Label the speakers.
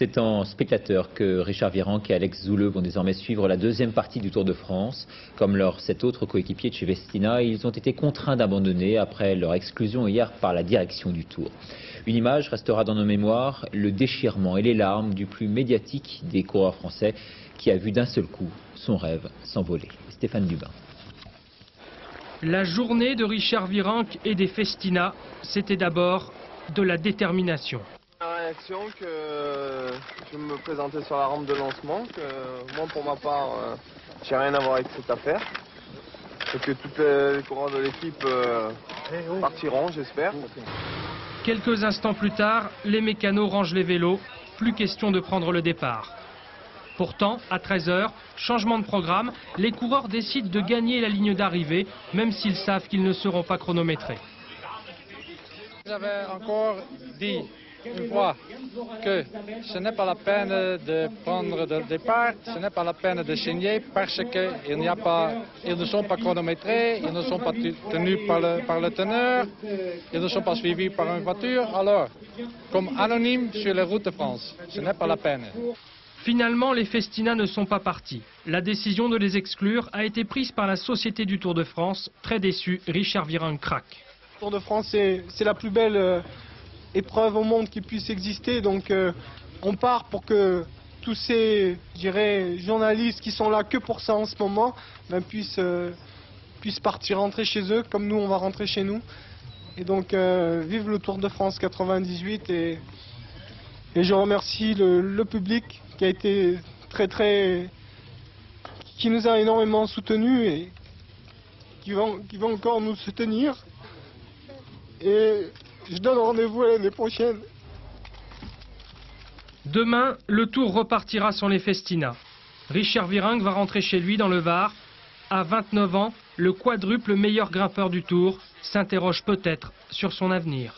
Speaker 1: C'est en spectateur que Richard Virenque et Alex Zouleux vont désormais suivre la deuxième partie du Tour de France. Comme leur 7 autres coéquipiers de chez Vestina, ils ont été contraints d'abandonner après leur exclusion hier par la direction du Tour. Une image restera dans nos mémoires, le déchirement et les larmes du plus médiatique des coureurs français qui a vu d'un seul coup son rêve s'envoler. Stéphane Dubin.
Speaker 2: La journée de Richard Virenque et des Festina, c'était d'abord de la détermination.
Speaker 3: La réaction que je me présentais sur la rampe de lancement, que moi pour ma part, j'ai rien à voir avec cette affaire. Et que tous les coureurs de l'équipe partiront, j'espère.
Speaker 2: Quelques instants plus tard, les mécanos rangent les vélos, plus question de prendre le départ. Pourtant, à 13 h, changement de programme, les coureurs décident de gagner la ligne d'arrivée, même s'ils savent qu'ils ne seront pas chronométrés.
Speaker 4: J'avais encore dit une fois que ce n'est pas la peine de prendre le départ, ce n'est pas la peine de chaîner parce qu'ils ne sont pas chronométrés, ils ne sont pas tenus par le teneur, ils ne sont pas suivis par une voiture. Alors, comme anonyme sur les routes de France, ce n'est pas la peine.
Speaker 2: Finalement, les Festina ne sont pas partis. La décision de les exclure a été prise par la Société du Tour de France. Très déçu, Richard Virenque craque.
Speaker 5: Le Tour de France, c'est la plus belle épreuve au monde qui puisse exister. Donc on part pour que tous ces journalistes qui sont là que pour ça en ce moment puissent partir, rentrer chez eux, comme nous on va rentrer chez nous. Et donc vive le Tour de France 98 et je remercie le public qui a été qui nous a énormément soutenus et qui va encore nous soutenir. Et je donne rendez-vous à l'année prochaine.
Speaker 2: Demain, le Tour repartira sans les Festina. Richard Virenque va rentrer chez lui dans le Var. À 29 ans, le quadruple meilleur grimpeur du Tour s'interroge peut-être sur son avenir.